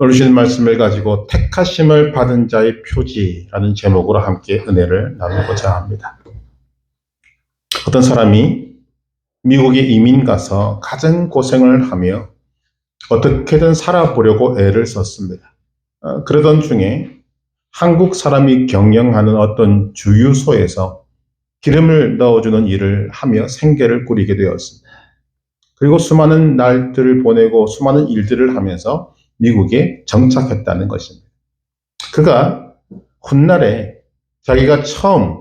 오늘 주신 말씀을 가지고 택하심을 받은 자의 표지라는 제목으로 함께 은혜를 나누고자 합니다. 어떤 사람이 미국에 이민 가서 가정 고생을 하며 어떻게든 살아보려고 애를 썼습니다. 그러던 중에 한국 사람이 경영하는 어떤 주유소에서 기름을 넣어주는 일을 하며 생계를 꾸리게 되었습니다. 그리고 수많은 날들을 보내고 수많은 일들을 하면서 미국에 정착했다는 것입니다. 그가 훗날에 자기가 처음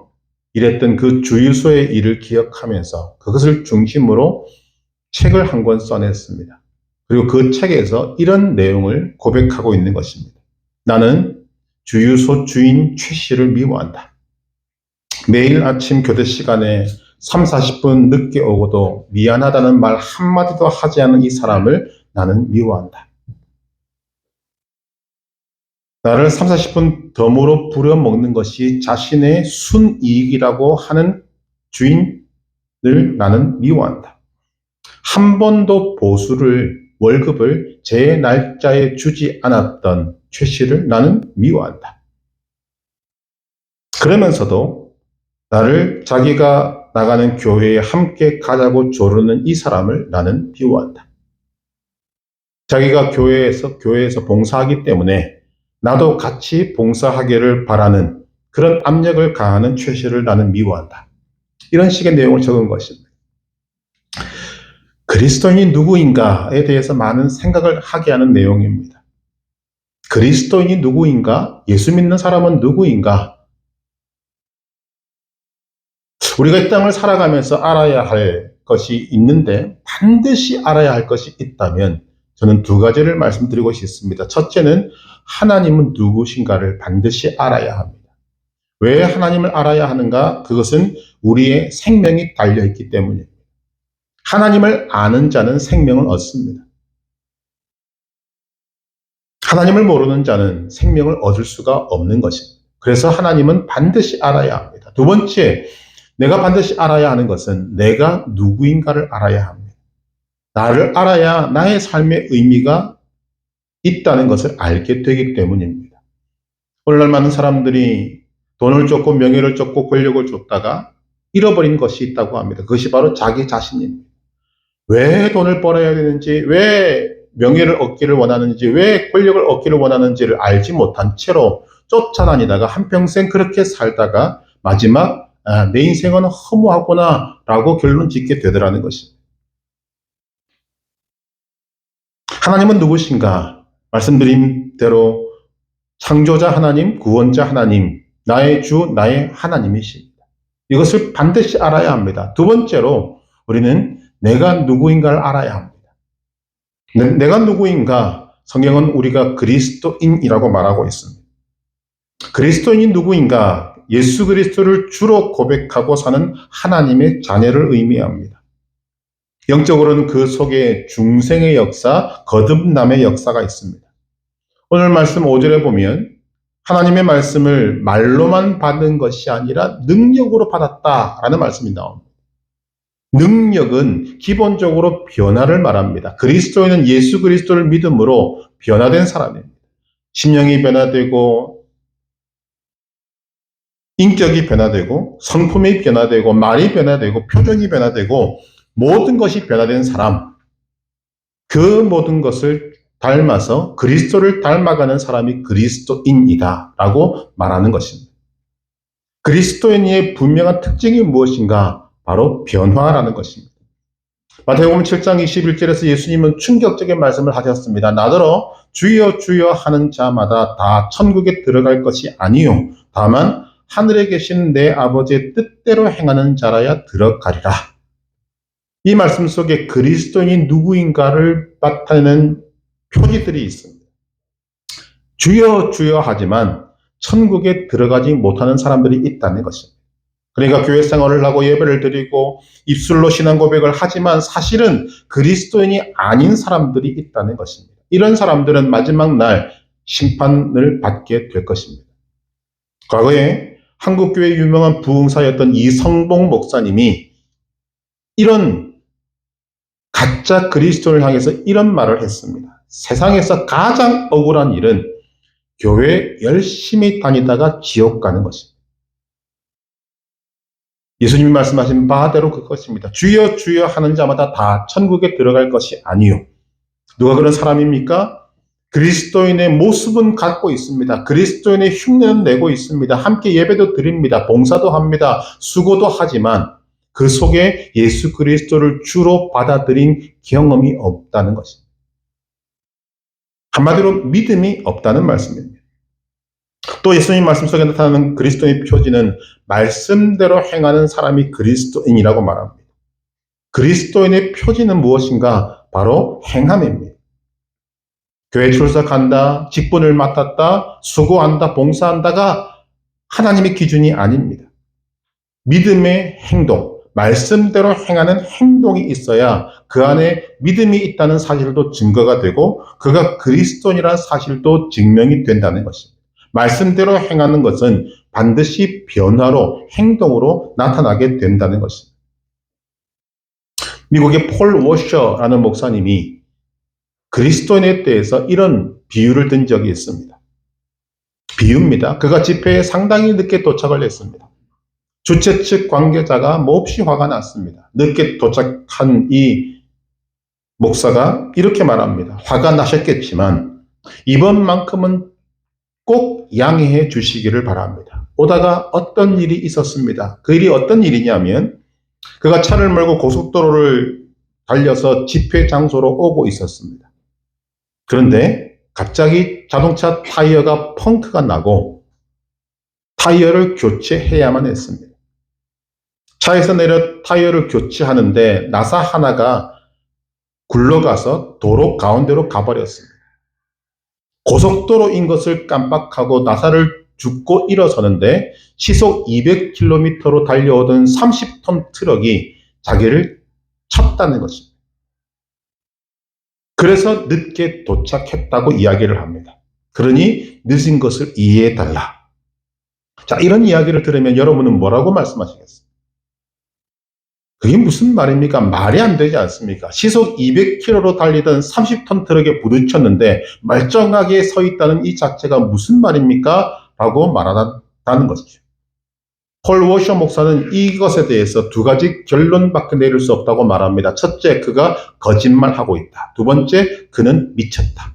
일했던 그 주유소의 일을 기억하면서 그것을 중심으로 책을 한 권 써냈습니다. 그리고 그 책에서 이런 내용을 고백하고 있는 것입니다. 나는 주유소 주인 최 씨를 미워한다. 매일 아침 교대 시간에 3, 40분 늦게 오고도 미안하다는 말 한마디도 하지 않은 이 사람을 나는 미워한다. 나를 3, 40분 덤으로 부려먹는 것이 자신의 순이익이라고 하는 주인을 나는 미워한다. 한 번도 월급을 제 날짜에 주지 않았던 최 씨를 나는 미워한다. 그러면서도 나를 자기가 나가는 교회에 함께 가자고 조르는 이 사람을 나는 미워한다. 자기가 교회에서 봉사하기 때문에 나도 같이 봉사하기를 바라는 그런 압력을 가하는 최 씨를 나는 미워한다. 이런 식의 내용을 적은 것입니다. 그리스도인이 누구인가에 대해서 많은 생각을 하게 하는 내용입니다. 그리스도인이 누구인가? 예수 믿는 사람은 누구인가? 우리가 이 땅을 살아가면서 알아야 할 것이 있는데 반드시 알아야 할 것이 있다면 저는 두 가지를 말씀드리고 싶습니다. 첫째는 하나님은 누구신가를 반드시 알아야 합니다. 왜 하나님을 알아야 하는가? 그것은 우리의 생명이 달려있기 때문입니다. 하나님을 아는 자는 생명을 얻습니다. 하나님을 모르는 자는 생명을 얻을 수가 없는 것입니다. 그래서 하나님은 반드시 알아야 합니다. 두 번째, 내가 반드시 알아야 하는 것은 내가 누구인가를 알아야 합니다. 나를 알아야 나의 삶의 의미가 있다는 것을 알게 되기 때문입니다. 오늘날 많은 사람들이 돈을 쫓고 명예를 쫓고 권력을 쫓다가 잃어버린 것이 있다고 합니다. 그것이 바로 자기 자신입니다. 왜 돈을 벌어야 되는지, 왜 명예를 얻기를 원하는지, 왜 권력을 얻기를 원하는지를 알지 못한 채로 쫓아다니다가 한평생 그렇게 살다가 마지막 내 인생은 허무하구나 라고 결론 짓게 되더라는 것입니다. 하나님은 누구신가? 말씀드린 대로 창조자 하나님, 구원자 하나님, 나의 주, 나의 하나님이십니다. 이것을 반드시 알아야 합니다. 두 번째로 우리는 내가 누구인가를 알아야 합니다. 내가 누구인가? 성경은 우리가 그리스도인이라고 말하고 있습니다. 그리스도인이 누구인가? 예수 그리스도를 주로 고백하고 사는 하나님의 자녀를 의미합니다. 영적으로는 그 속에 중생의 역사, 거듭남의 역사가 있습니다. 오늘 말씀 5절에 보면 하나님의 말씀을 말로만 받은 것이 아니라 능력으로 받았다라는 말씀이 나옵니다. 능력은 기본적으로 변화를 말합니다. 그리스도인은 예수 그리스도를 믿음으로 변화된 사람입니다. 심령이 변화되고 인격이 변화되고 성품이 변화되고 말이 변화되고 표정이 변화되고 모든 것이 변화된 사람, 그 모든 것을 닮아서 그리스도를 닮아가는 사람이 그리스도인이다 라고 말하는 것입니다. 그리스도인의 분명한 특징이 무엇인가? 바로 변화라는 것입니다. 마태복음 7장 21절에서 예수님은 충격적인 말씀을 하셨습니다. 나더러 주여 주여 하는 자마다 다 천국에 들어갈 것이 아니요 다만 하늘에 계신 내 아버지의 뜻대로 행하는 자라야 들어가리라. 이 말씀 속에 그리스도인이 누구인가를 나타내는 표지들이 있습니다. 주여 주여 하지만 천국에 들어가지 못하는 사람들이 있다는 것입니다. 그러니까 교회 생활을 하고 예배를 드리고 입술로 신앙 고백을 하지만 사실은 그리스도인이 아닌 사람들이 있다는 것입니다. 이런 사람들은 마지막 날 심판을 받게 될 것입니다. 과거에 한국교회 유명한 부흥사였던 이성봉 목사님이 이런 가짜 그리스도를 향해서 이런 말을 했습니다. 세상에서 가장 억울한 일은 교회 열심히 다니다가 지옥 가는 것입니다. 예수님이 말씀하신 바대로 그것입니다. 주여 주여 하는 자마다 다 천국에 들어갈 것이 아니요. 누가 그런 사람입니까? 그리스도인의 모습은 갖고 있습니다. 그리스도인의 흉내는 내고 있습니다. 함께 예배도 드립니다. 봉사도 합니다. 수고도 하지만 그 속에 예수 그리스도를 주로 받아들인 경험이 없다는 것입니다. 한마디로 믿음이 없다는 말씀입니다. 또 예수님 말씀 속에 나타나는 그리스도의 표지는 말씀대로 행하는 사람이 그리스도인이라고 말합니다. 그리스도인의 표지는 무엇인가? 바로 행함입니다. 교회 출석한다, 직분을 맡았다, 수고한다, 봉사한다가 하나님의 기준이 아닙니다. 믿음의 행동, 말씀대로 행하는 행동이 있어야 그 안에 믿음이 있다는 사실도 증거가 되고 그가 그리스도인이라는 사실도 증명이 된다는 것입니다. 말씀대로 행하는 것은 반드시 변화로, 행동으로 나타나게 된다는 것입니다. 미국의 폴 워셔라는 목사님이 그리스도인에 대해서 이런 비유를 든 적이 있습니다. 비유입니다. 그가 집회에 상당히 늦게 도착을 했습니다. 주최 측 관계자가 몹시 화가 났습니다. 늦게 도착한 이 목사가 이렇게 말합니다. 화가 나셨겠지만 이번만큼은 꼭 양해해 주시기를 바랍니다. 오다가 어떤 일이 있었습니다. 그 일이 어떤 일이냐면 그가 차를 몰고 고속도로를 달려서 집회 장소로 오고 있었습니다. 그런데 갑자기 자동차 타이어가 펑크가 나고 타이어를 교체해야만 했습니다. 차에서 내려 타이어를 교체하는데 나사 하나가 굴러가서 도로 가운데로 가버렸습니다. 고속도로인 것을 깜빡하고 나사를 줍고 일어서는데 시속 200km로 달려오던 30톤 트럭이 자기를 쳤다는 것입니다. 그래서 늦게 도착했다고 이야기를 합니다. 그러니 늦은 것을 이해해달라. 자, 이런 이야기를 들으면 여러분은 뭐라고 말씀하시겠어요? 그게 무슨 말입니까? 말이 안 되지 않습니까? 시속 200km로 달리던 30톤 트럭에 부딪혔는데 멀쩡하게 서 있다는 이 자체가 무슨 말입니까? 라고 말한다는 것이죠. 폴 워셔 목사는 이것에 대해서 두 가지 결론밖에 내릴 수 없다고 말합니다. 첫째, 그가 거짓말하고 있다. 두 번째, 그는 미쳤다.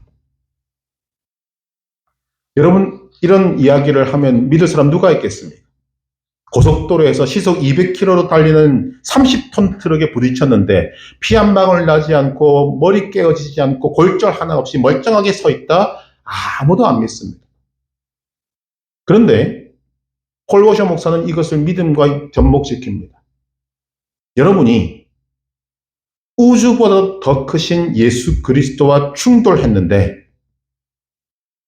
여러분, 이런 이야기를 하면 믿을 사람 누가 있겠습니까? 고속도로에서 시속 200km로 달리는 30톤 트럭에 부딪혔는데 피 한 방울 나지 않고 머리 깨어지지 않고 골절 하나 없이 멀쩡하게 서 있다? 아무도 안 믿습니다. 그런데 폴 워셔 목사는 이것을 믿음과 접목시킵니다. 여러분이 우주보다 더 크신 예수 그리스도와 충돌했는데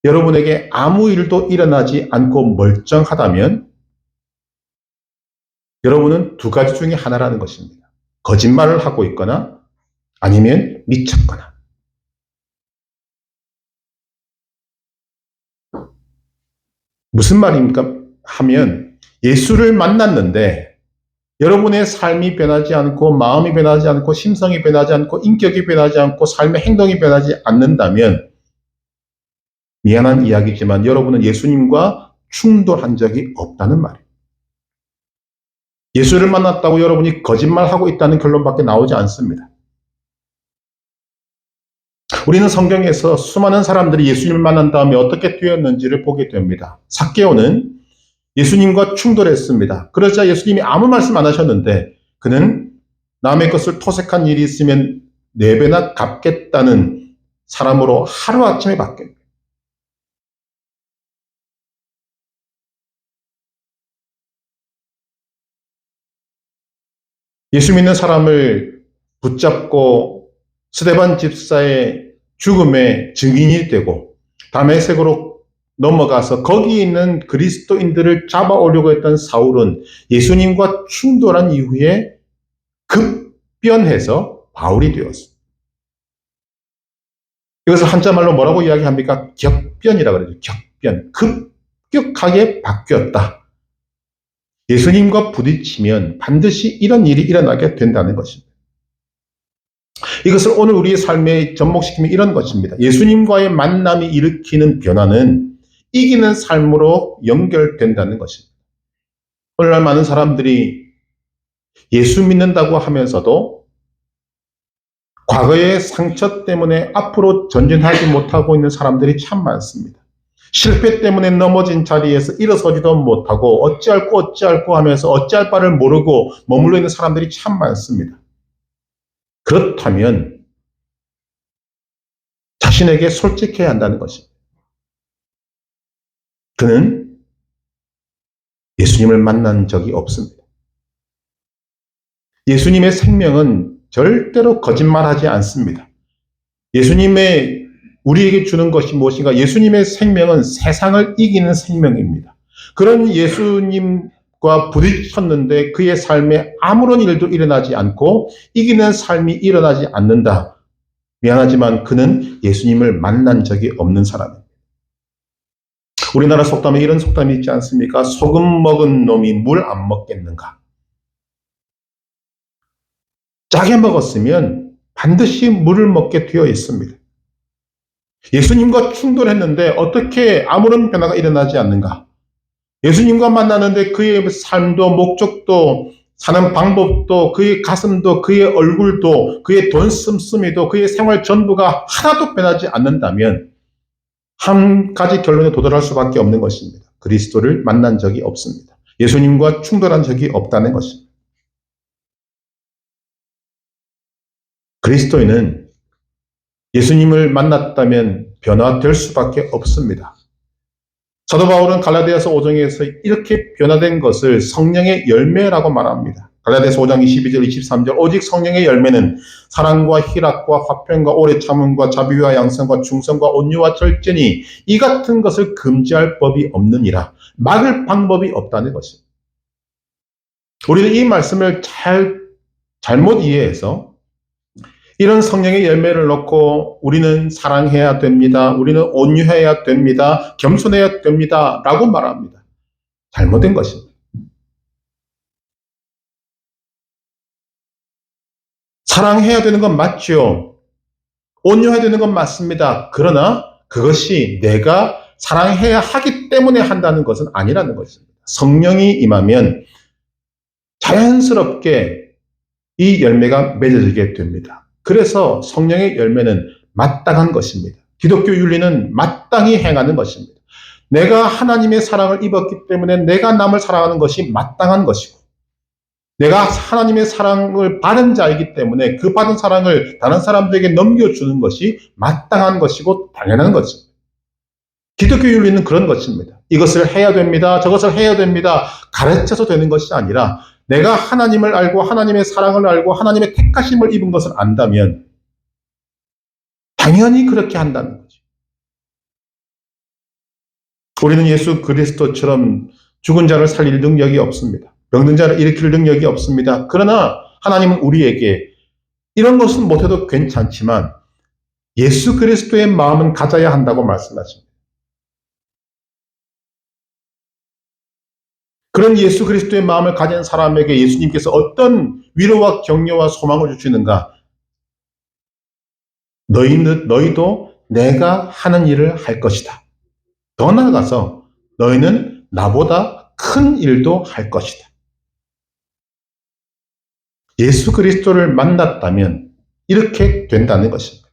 여러분에게 아무 일도 일어나지 않고 멀쩡하다면 여러분은 두 가지 중에 하나라는 것입니다. 거짓말을 하고 있거나 아니면 미쳤거나. 무슨 말입니까? 하면 예수를 만났는데 여러분의 삶이 변하지 않고 마음이 변하지 않고 심성이 변하지 않고 인격이 변하지 않고 삶의 행동이 변하지 않는다면 미안한 이야기지만 여러분은 예수님과 충돌한 적이 없다는 말이에요. 예수를 만났다고 여러분이 거짓말하고 있다는 결론밖에 나오지 않습니다. 우리는 성경에서 수많은 사람들이 예수님을 만난 다음에 어떻게 되었는지를 보게 됩니다. 삭개오는 예수님과 충돌했습니다. 그러자 예수님이 아무 말씀 안 하셨는데 그는 남의 것을 토색한 일이 있으면 4배나 갚겠다는 사람으로 하루아침에 바뀝니다. 예수 믿는 사람을 붙잡고 스데반 집사의 죽음의 증인이 되고 다메섹으로 넘어가서 거기 있는 그리스도인들을 잡아오려고 했던 사울은 예수님과 충돌한 이후에 급변해서 바울이 되었습니다. 이것을 한자말로 뭐라고 이야기합니까? 격변이라 그러죠. 격변. 급격하게 바뀌었다. 예수님과 부딪히면 반드시 이런 일이 일어나게 된다는 것입니다. 이것을 오늘 우리의 삶에 접목시키면 이런 것입니다. 예수님과의 만남이 일으키는 변화는 이기는 삶으로 연결된다는 것입니다. 오늘날 많은 사람들이 예수 믿는다고 하면서도 과거의 상처 때문에 앞으로 전진하지 못하고 있는 사람들이 참 많습니다. 실패 때문에 넘어진 자리에서 일어서지도 못하고 어찌할꼬 하면서 어찌할 바를 모르고 머물러 있는 사람들이 참 많습니다. 그렇다면 자신에게 솔직해야 한다는 것입니다. 그는 예수님을 만난 적이 없습니다. 예수님의 생명은 절대로 거짓말하지 않습니다. 예수님의 우리에게 주는 것이 무엇인가? 예수님의 생명은 세상을 이기는 생명입니다. 그런 예수님과 부딪혔는데 그의 삶에 아무런 일도 일어나지 않고 이기는 삶이 일어나지 않는다. 미안하지만 그는 예수님을 만난 적이 없는 사람입니다. 우리나라 속담에 이런 속담이 있지 않습니까? 소금 먹은 놈이 물 안 먹겠는가? 짜게 먹었으면 반드시 물을 먹게 되어 있습니다. 예수님과 충돌했는데 어떻게 아무런 변화가 일어나지 않는가? 예수님과 만나는데 그의 삶도 목적도 사는 방법도 그의 가슴도 그의 얼굴도 그의 돈 씀씀이도 그의 생활 전부가 하나도 변하지 않는다면 한 가지 결론에 도달할 수밖에 없는 것입니다. 그리스도를 만난 적이 없습니다. 예수님과 충돌한 적이 없다는 것입니다. 그리스도인은 예수님을 만났다면 변화될 수밖에 없습니다. 사도 바울은 갈라디아서 5장에서 이렇게 변화된 것을 성령의 열매라고 말합니다. 갈라디아서 5장 22절 23절 오직 성령의 열매는 사랑과 희락과 화평과 오래 참음과 자비와 양성과 충성과 온유와 절제니 이 같은 것을 금지할 법이 없느니라. 막을 방법이 없다는 것입니다. 우리는 이 말씀을 잘못 이해해서 이런 성령의 열매를 놓고 우리는 사랑해야 됩니다. 우리는 온유해야 됩니다. 겸손해야 됩니다. 라고 말합니다. 잘못된 것입니다. 사랑해야 되는 건 맞죠. 온유해야 되는 건 맞습니다. 그러나 그것이 내가 사랑해야 하기 때문에 한다는 것은 아니라는 것입니다. 성령이 임하면 자연스럽게 이 열매가 맺어지게 됩니다. 그래서 성령의 열매는 마땅한 것입니다. 기독교 윤리는 마땅히 행하는 것입니다. 내가 하나님의 사랑을 입었기 때문에 내가 남을 사랑하는 것이 마땅한 것이고 내가 하나님의 사랑을 받은 자이기 때문에 그 받은 사랑을 다른 사람들에게 넘겨주는 것이 마땅한 것이고 당연한 것입니다. 기독교 윤리는 그런 것입니다. 이것을 해야 됩니다. 저것을 해야 됩니다. 가르쳐서 되는 것이 아니라 내가 하나님을 알고 하나님의 사랑을 알고 하나님의 택하심을 입은 것을 안다면 당연히 그렇게 한다는 거죠. 우리는 예수 그리스도처럼 죽은 자를 살릴 능력이 없습니다. 병든 자를 일으킬 능력이 없습니다. 그러나 하나님은 우리에게 이런 것은 못해도 괜찮지만 예수 그리스도의 마음은 가져야 한다고 말씀하십니다. 그런 예수 그리스도의 마음을 가진 사람에게 예수님께서 어떤 위로와 격려와 소망을 주시는가? 너희도 내가 하는 일을 할 것이다. 더 나아가서 너희는 나보다 큰 일도 할 것이다. 예수 그리스도를 만났다면 이렇게 된다는 것입니다.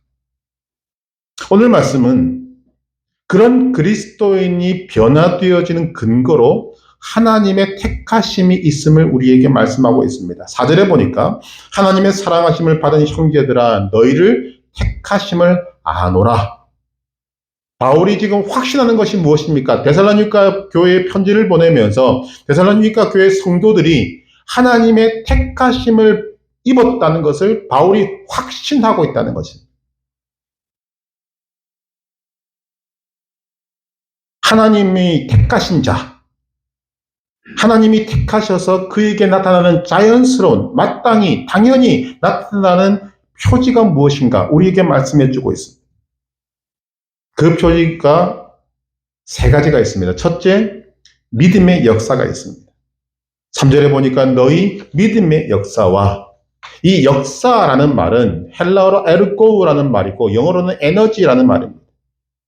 오늘 말씀은 그런 그리스도인이 변화되어지는 근거로 하나님의 택하심이 있음을 우리에게 말씀하고 있습니다. 4절에 보니까 하나님의 사랑하심을 받은 형제들아 너희를 택하심을 아노라. 바울이 지금 확신하는 것이 무엇입니까? 데살로니가 교회에 편지를 보내면서 데살로니가 교회 성도들이 하나님의 택하심을 입었다는 것을 바울이 확신하고 있다는 것입니다. 하나님이 택하신 자, 하나님이 택하셔서 그에게 나타나는 자연스러운, 마땅히, 당연히 나타나는 표지가 무엇인가 우리에게 말씀해 주고 있습니다. 그 표지가 세 가지가 있습니다. 첫째, 믿음의 역사가 있습니다. 3절에 보니까 너희 믿음의 역사와 이 역사라는 말은 헬라어로 에르고우라는 말이고 영어로는 에너지라는 말입니다.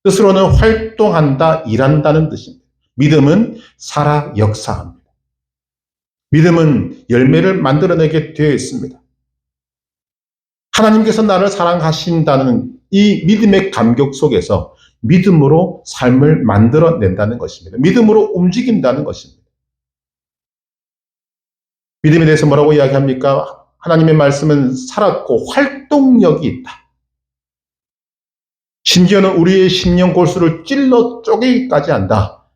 뜻으로는 활동한다, 일한다는 뜻입니다. 믿음은 살아 역사합니다. 믿음은 열매를 만들어내게 되어 있습니다. 하나님께서 나를 사랑하신다는 이 믿음의 감격 속에서 믿음으로 삶을 만들어낸다는 것입니다. 믿음으로 움직인다는 것입니다. 믿음에 대해서 뭐라고 이야기합니까? 하나님의 말씀은 살았고 활동력이 있다. 심지어는 우리의 심령 골수를 찔러 쪼개기까지 한다.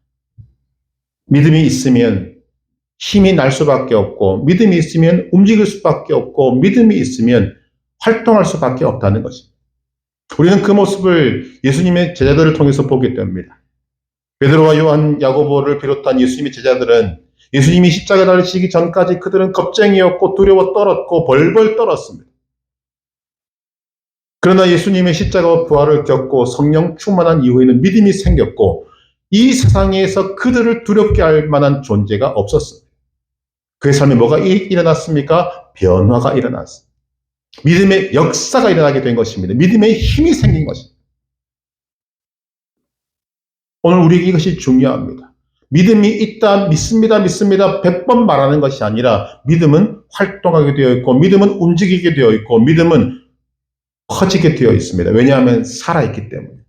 믿음이 있으면 힘이 날 수밖에 없고 믿음이 있으면 움직일 수밖에 없고 믿음이 있으면 활동할 수밖에 없다는 것입니다. 우리는 그 모습을 예수님의 제자들을 통해서 보게 됩니다. 베드로와 요한, 야고보를 비롯한 예수님의 제자들은 예수님이 십자가에 달리시기 전까지 그들은 겁쟁이였고 두려워 떨었고 벌벌 떨었습니다. 그러나 예수님의 십자가와 부활을 겪고 성령 충만한 이후에는 믿음이 생겼고 이 세상에서 그들을 두렵게 할 만한 존재가 없었습니다. 그의 삶에 뭐가 일어났습니까? 변화가 일어났습니다. 믿음의 역사가 일어나게 된 것입니다. 믿음의 힘이 생긴 것입니다. 오늘 우리에게 이것이 중요합니다. 믿음이 있다, 믿습니다, 믿습니다 100번 말하는 것이 아니라 믿음은 활동하게 되어 있고 믿음은 움직이게 되어 있고 믿음은 커지게 되어 있습니다. 왜냐하면 살아있기 때문에.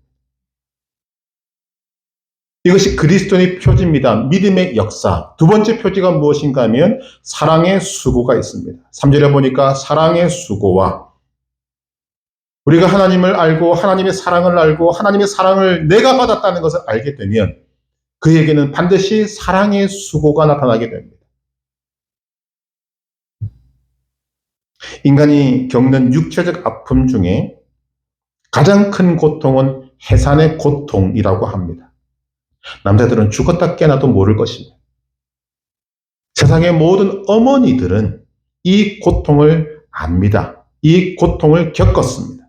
이것이 그리스도인의 표지입니다. 믿음의 역사. 두 번째 표지가 무엇인가 하면 사랑의 수고가 있습니다. 3절에 보니까 사랑의 수고와 우리가 하나님을 알고 하나님의 사랑을 알고 하나님의 사랑을 내가 받았다는 것을 알게 되면 그에게는 반드시 사랑의 수고가 나타나게 됩니다. 인간이 겪는 육체적 아픔 중에 가장 큰 고통은 해산의 고통이라고 합니다. 남자들은 죽었다 깨나도 모를 것입니다. 세상의 모든 어머니들은 이 고통을 압니다. 이 고통을 겪었습니다.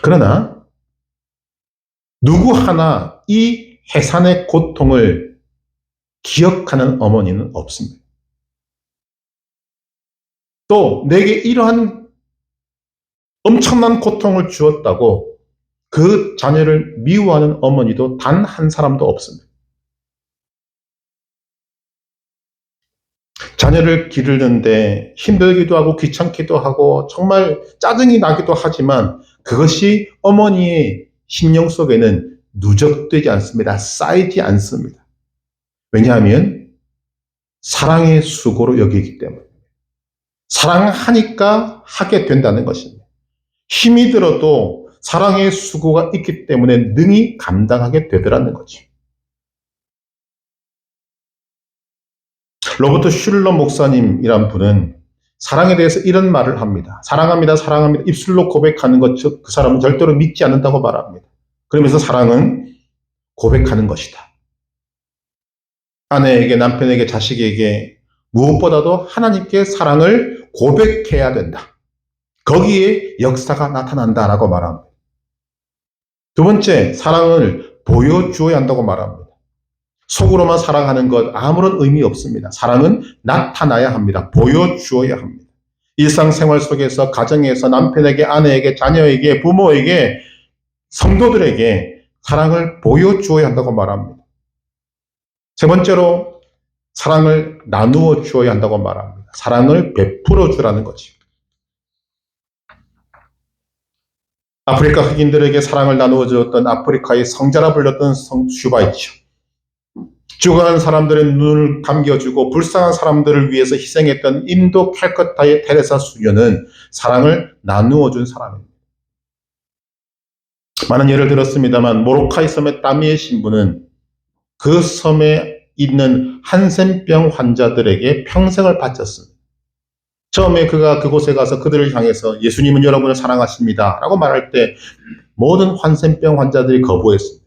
그러나 누구 하나 이 해산의 고통을 기억하는 어머니는 없습니다. 또 내게 이러한 엄청난 고통을 주었다고 그 자녀를 미워하는 어머니도 단 한 사람도 없습니다. 자녀를 기르는데 힘들기도 하고 귀찮기도 하고 정말 짜증이 나기도 하지만 그것이 어머니의 심령 속에는 누적되지 않습니다. 쌓이지 않습니다. 왜냐하면 사랑의 수고로 여기기 때문에. 사랑하니까 하게 된다는 것입니다. 힘이 들어도 사랑의 수고가 있기 때문에 능히 감당하게 되더라는 거죠. 로버트 슐러 목사님이란 분은 사랑에 대해서 이런 말을 합니다. 사랑합니다, 사랑합니다. 입술로 고백하는 것, 즉 그 사람은 절대로 믿지 않는다고 말합니다. 그러면서 사랑은 고백하는 것이다. 아내에게, 남편에게, 자식에게 무엇보다도 하나님께 사랑을 고백해야 된다. 거기에 역사가 나타난다라고 말합니다. 두 번째, 사랑을 보여주어야 한다고 말합니다. 속으로만 사랑하는 것 아무런 의미 없습니다. 사랑은 나타나야 합니다. 보여주어야 합니다. 일상생활 속에서 가정에서 남편에게, 아내에게, 자녀에게, 부모에게, 성도들에게 사랑을 보여주어야 한다고 말합니다. 세 번째로 사랑을 나누어 주어야 한다고 말합니다. 사랑을 베풀어 주라는 거죠. 아프리카 흑인들에게 사랑을 나누어 주었던 아프리카의 성자라 불렸던 슈바이처. 죽어가는 사람들의 눈을 감겨주고 불쌍한 사람들을 위해서 희생했던 인도 칼커타의 테레사 수녀는 사랑을 나누어 준 사람입니다. 많은 예를 들었습니다만 모로카이 섬의 따미의 신부는 그 섬에 있는 한센병 환자들에게 평생을 바쳤습니다. 처음에 그가 그곳에 가서 그들을 향해서 예수님은 여러분을 사랑하십니다 라고 말할 때 모든 한센병 환자들이 거부했습니다.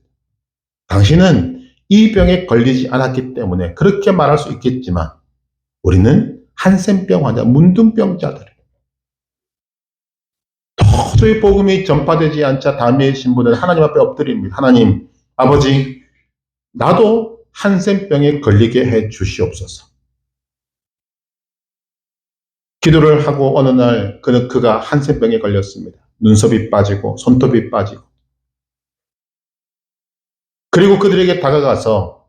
당신은 이 병에 걸리지 않았기 때문에 그렇게 말할 수 있겠지만 우리는 한센병 환자, 문둥병자들 도저히 복음이 전파되지 않자 다미의 신부는 하나님 앞에 엎드립니다. 하나님, 아버지, 나도 한센병에 걸리게 해 주시옵소서. 기도를 하고 어느 날 그가 한센병에 걸렸습니다. 눈썹이 빠지고 손톱이 빠지고. 그리고 그들에게 다가가서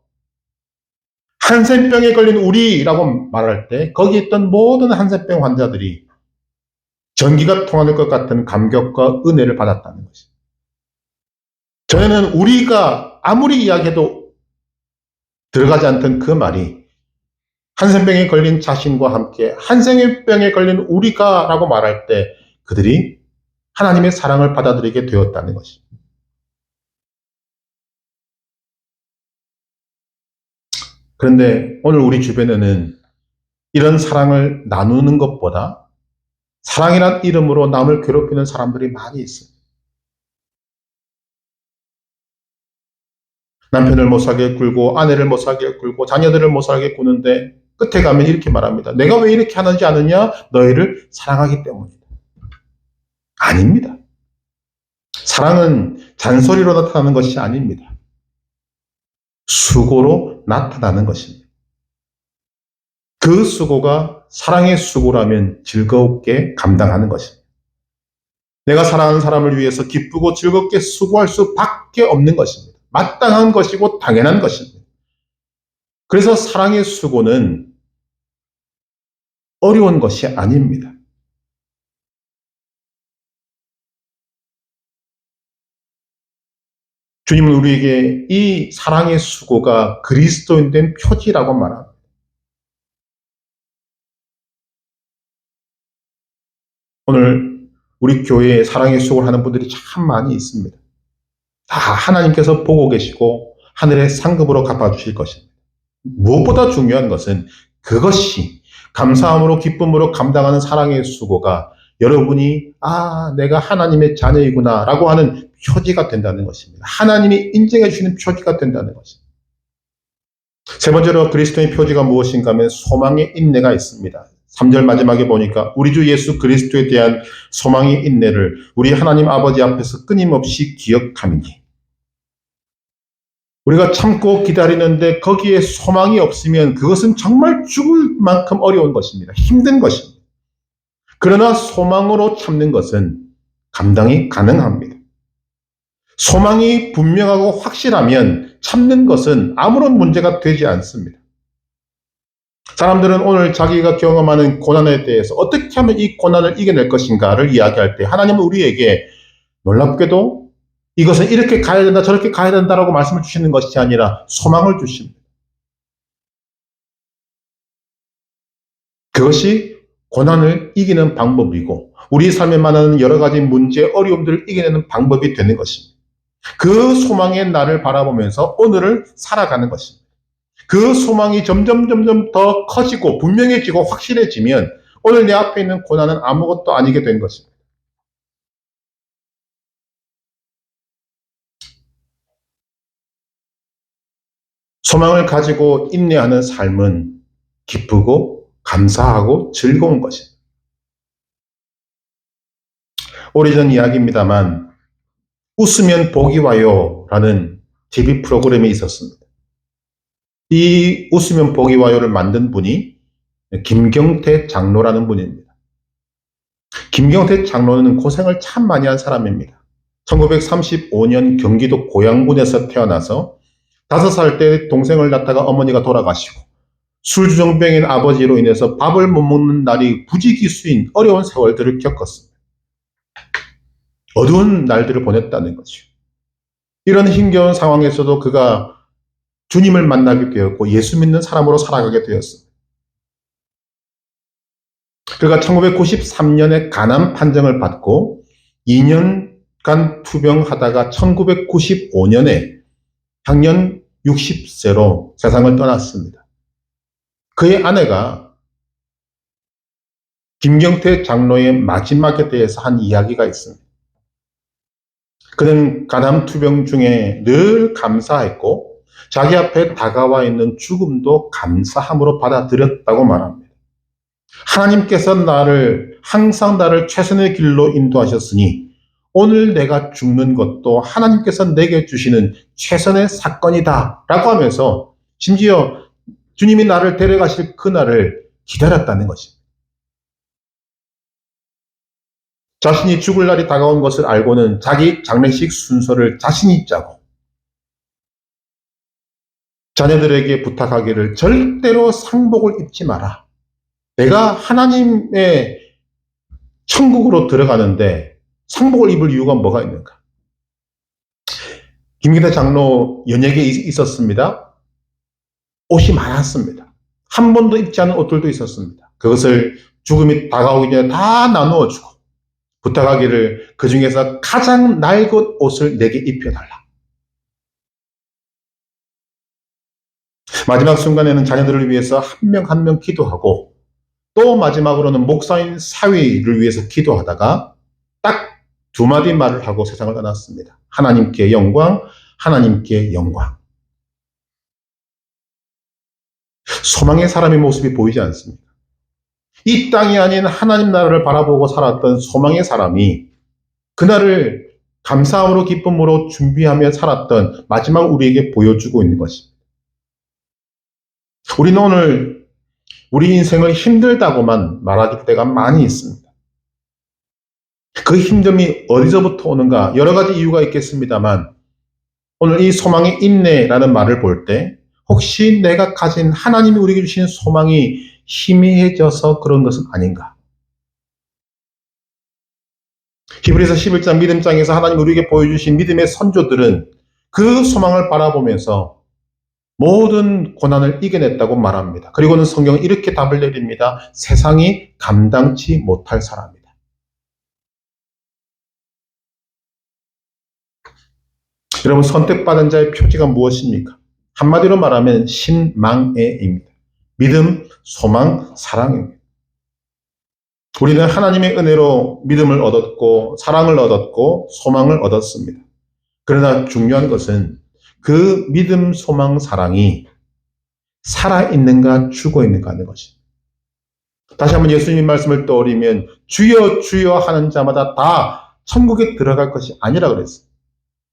한센병에 걸린 우리라고 말할 때 거기 있던 모든 한센병 환자들이 전기가 통하는 것 같은 감격과 은혜를 받았다는 것입니다. 전에는 우리가 아무리 이야기해도 들어가지 않던 그 말이 한센병에 걸린 자신과 함께 한센병에 걸린 우리가 라고 말할 때 그들이 하나님의 사랑을 받아들이게 되었다는 것입니다. 그런데 오늘 우리 주변에는 이런 사랑을 나누는 것보다 사랑이란 이름으로 남을 괴롭히는 사람들이 많이 있어요. 남편을 못 살게 굴고 아내를 못 살게 굴고 자녀들을 못 살게 구는데 끝에 가면 이렇게 말합니다. 내가 왜 이렇게 하는지 아느냐? 너희를 사랑하기 때문이다. 아닙니다. 사랑은 잔소리로 나타나는 것이 아닙니다. 수고로 나타나는 것입니다. 그 수고가 사랑의 수고라면 즐겁게 감당하는 것입니다. 내가 사랑하는 사람을 위해서 기쁘고 즐겁게 수고할 수밖에 없는 것입니다. 마땅한 것이고 당연한 것입니다. 그래서 사랑의 수고는 어려운 것이 아닙니다. 주님은 우리에게 이 사랑의 수고가 그리스도인 된 표지라고 말합니다. 오늘 우리 교회에 사랑의 수고를 하는 분들이 참 많이 있습니다. 다 하나님께서 보고 계시고 하늘의 상급으로 갚아주실 것입니다. 무엇보다 중요한 것은 그것이 감사함으로 기쁨으로 감당하는 사랑의 수고가 여러분이 내가 하나님의 자녀이구나 라고 하는 표지가 된다는 것입니다. 하나님이 인정해 주시는 표지가 된다는 것입니다. 세 번째로 그리스도의 표지가 무엇인가 하면 소망의 인내가 있습니다. 3절 마지막에 보니까 우리 주 예수 그리스도에 대한 소망의 인내를 우리 하나님 아버지 앞에서 끊임없이 기억함이니. 우리가 참고 기다리는데 거기에 소망이 없으면 그것은 정말 죽을 만큼 어려운 것입니다. 힘든 것입니다. 그러나 소망으로 참는 것은 감당이 가능합니다. 소망이 분명하고 확실하면 참는 것은 아무런 문제가 되지 않습니다. 사람들은 오늘 자기가 경험하는 고난에 대해서 어떻게 하면 이 고난을 이겨낼 것인가를 이야기할 때 하나님은 우리에게 놀랍게도 이것은 이렇게 가야 된다 저렇게 가야 된다라고 말씀을 주시는 것이 아니라 소망을 주십니다. 그것이 고난을 이기는 방법이고 우리 삶에 만나는 여러 가지 문제, 어려움들을 이겨내는 방법이 되는 것입니다. 그 소망의 날을 바라보면서 오늘을 살아가는 것입니다. 그 소망이 점점 더 커지고 분명해지고 확실해지면 오늘 내 앞에 있는 고난은 아무것도 아니게 된 것입니다. 소망을 가지고 인내하는 삶은 기쁘고 감사하고 즐거운 것입니다. 오래전 이야기입니다만 웃으면 복이 와요 라는 TV 프로그램이 있었습니다. 이 웃으면 복이 와요를 만든 분이 김경태 장로라는 분입니다. 김경태 장로는 고생을 참 많이 한 사람입니다. 1935년 경기도 고양군에서 태어나서 5살 때 동생을 낳다가 어머니가 돌아가시고 술주정병인 아버지로 인해서 밥을 못 먹는 날이 부지기수인 어려운 세월들을 겪었습니다. 어두운 날들을 보냈다는 거죠. 이런 힘겨운 상황에서도 그가 주님을 만나게 되었고 예수 믿는 사람으로 살아가게 되었습니다. 그가 1993년에 간암 판정을 받고 2년간 투병하다가 1995년에 향년 60세로 세상을 떠났습니다. 그의 아내가 김경태 장로의 마지막에 대해서 한 이야기가 있습니다. 그는 간암 투병 중에 늘 감사했고 자기 앞에 다가와 있는 죽음도 감사함으로 받아들였다고 말합니다. 하나님께서 항상 나를 최선의 길로 인도하셨으니 오늘 내가 죽는 것도 하나님께서 내게 주시는 최선의 사건이다 라고 하면서 심지어 주님이 나를 데려가실 그날을 기다렸다는 것입니다. 자신이 죽을 날이 다가온 것을 알고는 자기 장례식 순서를 자신이 짜고 자녀들에게 부탁하기를 절대로 상복을 입지 마라. 내가 하나님의 천국으로 들어가는데 상복을 입을 이유가 뭐가 있는가? 김기태 장로 연예계에 있었습니다. 옷이 많았습니다. 한 번도 입지 않은 옷들도 있었습니다. 그것을 죽음이 다가오기 전에 다 나누어 주고 부탁하기를 그 중에서 가장 낡은 옷을 내게 입혀달라. 마지막 순간에는 자녀들을 위해서 한 명 한 명 기도하고 또 마지막으로는 목사인 사위를 위해서 기도하다가 딱 두 마디 말을 하고 세상을 떠났습니다. 하나님께 영광, 하나님께 영광. 소망의 사람의 모습이 보이지 않습니다. 이 땅이 아닌 하나님 나라를 바라보고 살았던 소망의 사람이 그날을 감사함으로 기쁨으로 준비하며 살았던 마지막 우리에게 보여주고 있는 것입니다. 우리는 오늘 우리 인생을 힘들다고만 말할 때가 많이 있습니다. 그 힘듦이 어디서부터 오는가 여러 가지 이유가 있겠습니다만 오늘 이 소망의 인내라는 말을 볼 때 혹시 내가 가진 하나님이 우리에게 주신 소망이 희미해져서 그런 것은 아닌가? 히브리서 11장 믿음장에서 하나님 우리에게 보여주신 믿음의 선조들은 그 소망을 바라보면서 모든 고난을 이겨냈다고 말합니다. 그리고는 성경은 이렇게 답을 내립니다. 세상이 감당치 못할 사람이다. 여러분, 선택받은 자의 표지가 무엇입니까? 한마디로 말하면 신망애입니다. 믿음, 소망, 사랑입니다. 우리는 하나님의 은혜로 믿음을 얻었고 사랑을 얻었고 소망을 얻었습니다. 그러나 중요한 것은 그 믿음, 소망, 사랑이 살아있는가 죽어있는가 하는 것입니다. 다시 한번 예수님 말씀을 떠올리면 주여 주여 하는 자마다 다 천국에 들어갈 것이 아니라 그랬어요.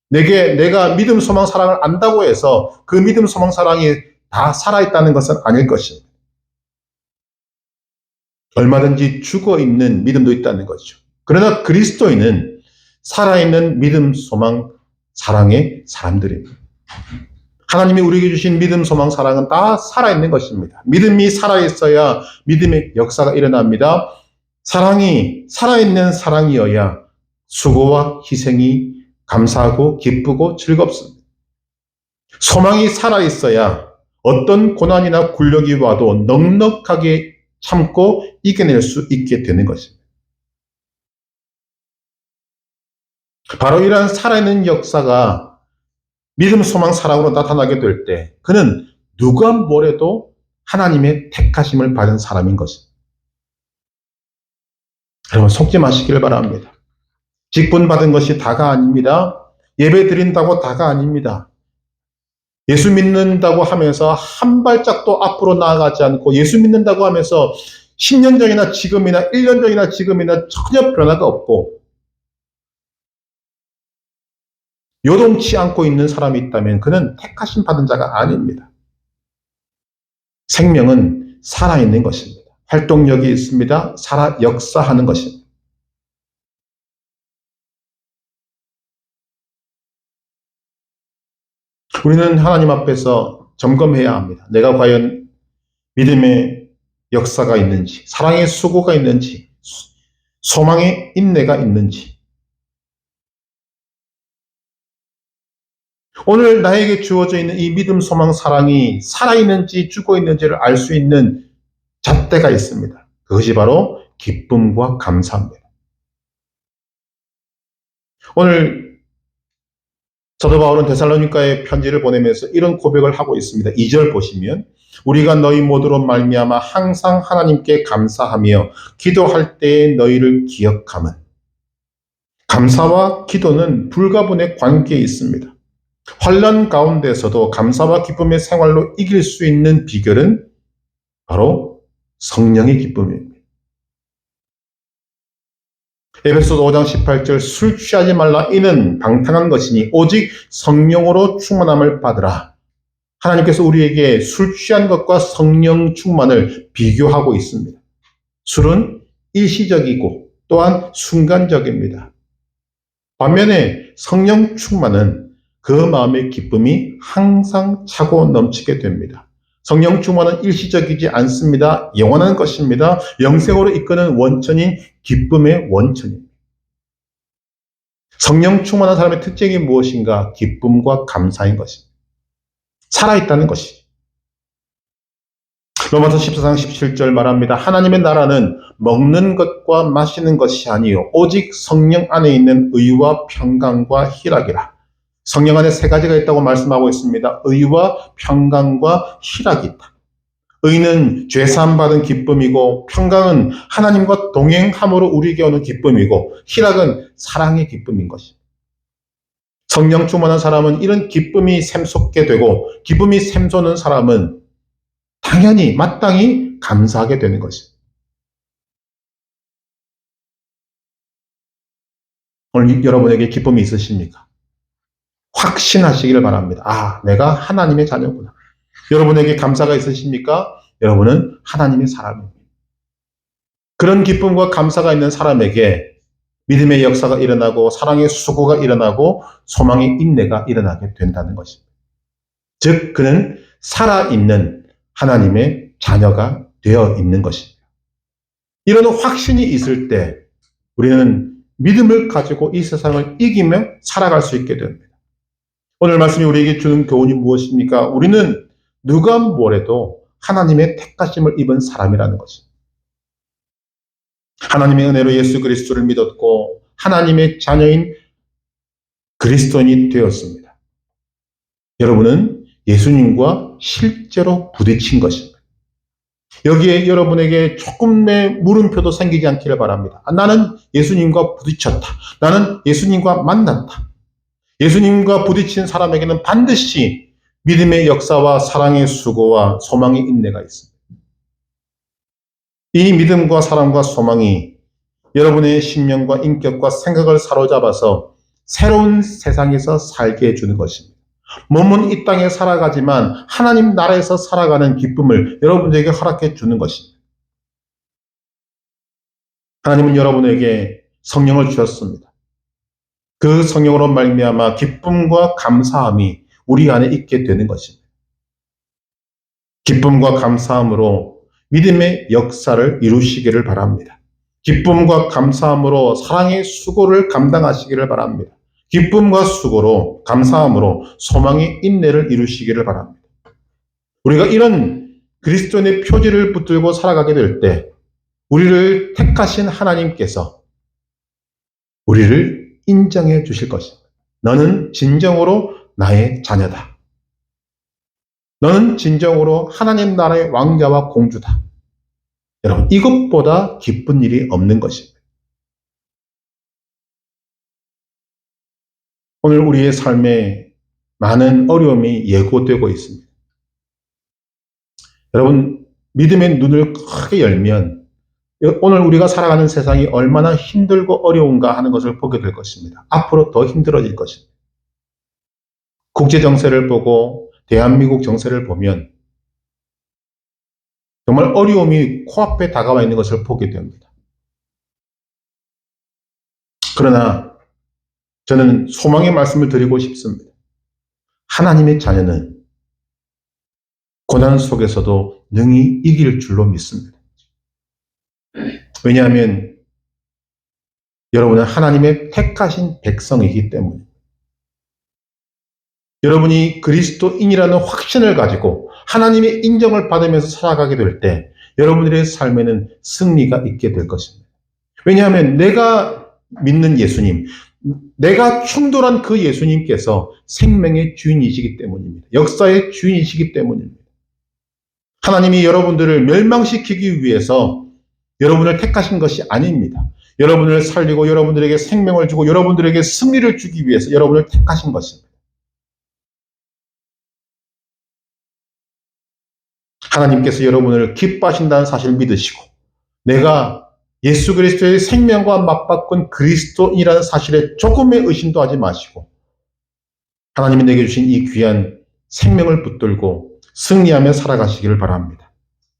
내가 믿음, 소망, 사랑을 안다고 해서 그 믿음, 소망, 사랑이 다 살아있다는 것은 아닐 것입니다. 얼마든지 죽어있는 믿음도 있다는 거죠. 그러나 그리스도인은 살아있는 믿음, 소망, 사랑의 사람들입니다. 하나님이 우리에게 주신 믿음, 소망, 사랑은 다 살아있는 것입니다. 믿음이 살아있어야 믿음의 역사가 일어납니다. 사랑이 살아있는 사랑이어야 수고와 희생이 감사하고 기쁘고 즐겁습니다. 소망이 살아있어야 어떤 고난이나 굴욕이 와도 넉넉하게 참고 이겨낼 수 있게 되는 것입니다. 바로 이러한 살아있는 역사가 믿음, 소망, 사랑으로 나타나게 될 때 그는 누가 뭐래도 하나님의 택하심을 받은 사람인 것입니다. 여러분 속지 마시기를 바랍니다. 직분 받은 것이 다가 아닙니다. 예배 드린다고 다가 아닙니다. 예수 믿는다고 하면서 한 발짝도 앞으로 나아가지 않고 예수 믿는다고 하면서 10년 전이나 지금이나 1년 전이나 지금이나 전혀 변화가 없고 요동치 않고 있는 사람이 있다면 그는 택하심 받은 자가 아닙니다. 생명은 살아있는 것입니다. 활동력이 있습니다. 살아 역사하는 것입니다. 우리는 하나님 앞에서 점검해야 합니다. 내가 과연 믿음의 역사가 있는지, 사랑의 수고가 있는지, 소망의 인내가 있는지. 오늘 나에게 주어져 있는 이 믿음, 소망, 사랑이 살아있는지 죽어있는지를 알 수 있는 잣대가 있습니다. 그것이 바로 기쁨과 감사입니다. 오늘 사도 바울은 데살로니가에 편지를 보내면서 이런 고백을 하고 있습니다. 2절 보시면 우리가 너희 모두로 말미암아 항상 하나님께 감사하며 기도할 때에 너희를 기억함은 감사와 기도는 불가분의 관계에 있습니다. 환난 가운데서도 감사와 기쁨의 생활로 이길 수 있는 비결은 바로 성령의 기쁨입니다. 에베소서 5장 18절 술 취하지 말라 이는 방탕한 것이니 오직 성령으로 충만함을 받으라. 하나님께서 우리에게 술 취한 것과 성령 충만을 비교하고 있습니다. 술은 일시적이고 또한 순간적입니다. 반면에 성령 충만은 그 마음의 기쁨이 항상 차고 넘치게 됩니다. 성령 충만은 일시적이지 않습니다. 영원한 것입니다. 영생으로 이끄는 원천인 기쁨의 원천입니다. 성령 충만한 사람의 특징이 무엇인가? 기쁨과 감사인 것입니다. 살아있다는 것이. 로마서 14장 17절 말합니다. 하나님의 나라는 먹는 것과 마시는 것이 아니요 오직 성령 안에 있는 의와 평강과 희락이라. 성령 안에 세 가지가 있다고 말씀하고 있습니다. 의와 평강과 희락이 있다. 의는 죄사함 받은 기쁨이고 평강은 하나님과 동행함으로 우리에게 오는 기쁨이고 희락은 사랑의 기쁨인 것입니다. 성령 충만한 사람은 이런 기쁨이 샘솟게 되고 기쁨이 샘솟는 사람은 당연히 마땅히 감사하게 되는 것입니다. 오늘 여러분에게 기쁨이 있으십니까? 확신하시기를 바랍니다. 아, 내가 하나님의 자녀구나. 여러분에게 감사가 있으십니까? 여러분은 하나님의 사람입니다. 그런 기쁨과 감사가 있는 사람에게 믿음의 역사가 일어나고 사랑의 수고가 일어나고 소망의 인내가 일어나게 된다는 것입니다. 즉 그는 살아있는 하나님의 자녀가 되어 있는 것입니다. 이런 확신이 있을 때 우리는 믿음을 가지고 이 세상을 이기며 살아갈 수 있게 됩니다. 오늘 말씀이 우리에게 주는 교훈이 무엇입니까? 우리는 누가 뭐래도 하나님의 택하심을 입은 사람이라는 것입니다. 하나님의 은혜로 예수 그리스도를 믿었고 하나님의 자녀인 그리스도인이 되었습니다. 여러분은 예수님과 실제로 부딪힌 것입니다. 여기에 여러분에게 조금의 물음표도 생기지 않기를 바랍니다. 나는 예수님과 부딪혔다. 나는 예수님과 만났다. 예수님과 부딪힌 사람에게는 반드시 믿음의 역사와 사랑의 수고와 소망의 인내가 있습니다. 이 믿음과 사랑과 소망이 여러분의 심령과 인격과 생각을 사로잡아서 새로운 세상에서 살게 해주는 것입니다. 몸은 이 땅에 살아가지만 하나님 나라에서 살아가는 기쁨을 여러분에게 허락해 주는 것입니다. 하나님은 여러분에게 성령을 주셨습니다. 그 성령으로 말미암아 기쁨과 감사함이 우리 안에 있게 되는 것입니다. 기쁨과 감사함으로 믿음의 역사를 이루시기를 바랍니다. 기쁨과 감사함으로 사랑의 수고를 감당하시기를 바랍니다. 기쁨과 수고로 감사함으로 소망의 인내를 이루시기를 바랍니다. 우리가 이런 그리스도인의 표지를 붙들고 살아가게 될 때 우리를 택하신 하나님께서 우리를 인정해 주실 것입니다. 너는 진정으로 나의 자녀다. 너는 진정으로 하나님 나라의 왕자와 공주다. 여러분, 이것보다 기쁜 일이 없는 것입니다. 오늘 우리의 삶에 많은 어려움이 예고되고 있습니다. 여러분, 믿음의 눈을 크게 열면 오늘 우리가 살아가는 세상이 얼마나 힘들고 어려운가 하는 것을 보게 될 것입니다. 앞으로 더 힘들어질 것입니다. 국제 정세를 보고 대한민국 정세를 보면 정말 어려움이 코앞에 다가와 있는 것을 보게 됩니다. 그러나 저는 소망의 말씀을 드리고 싶습니다. 하나님의 자녀는 고난 속에서도 능히 이길 줄로 믿습니다. 왜냐하면 여러분은 하나님의 택하신 백성이기 때문입니다. 여러분이 그리스도인이라는 확신을 가지고 하나님의 인정을 받으면서 살아가게 될 때 여러분들의 삶에는 승리가 있게 될 것입니다. 왜냐하면 내가 믿는 예수님, 내가 충돌한 그 예수님께서 생명의 주인이시기 때문입니다. 역사의 주인이시기 때문입니다. 하나님이 여러분들을 멸망시키기 위해서 여러분을 택하신 것이 아닙니다. 여러분을 살리고 여러분들에게 생명을 주고 여러분들에게 승리를 주기 위해서 여러분을 택하신 것입니다. 하나님께서 여러분을 기뻐하신다는 사실을 믿으시고 내가 예수 그리스도의 생명과 맞바꾼 그리스도인이라는 사실에 조금의 의심도 하지 마시고 하나님이 내게 주신 이 귀한 생명을 붙들고 승리하며 살아가시기를 바랍니다.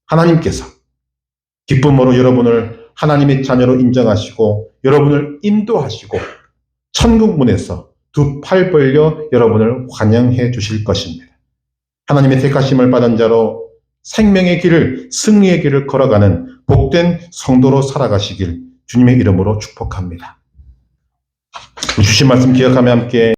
하나님께서 기쁨으로 여러분을 하나님의 자녀로 인정하시고 여러분을 인도하시고 천국 문에서 두 팔 벌려 여러분을 환영해 주실 것입니다. 하나님의 택하심을 받은 자로 생명의 길을, 승리의 길을 걸어가는 복된 성도로 살아가시길 주님의 이름으로 축복합니다. 주신 말씀 기억하며 함께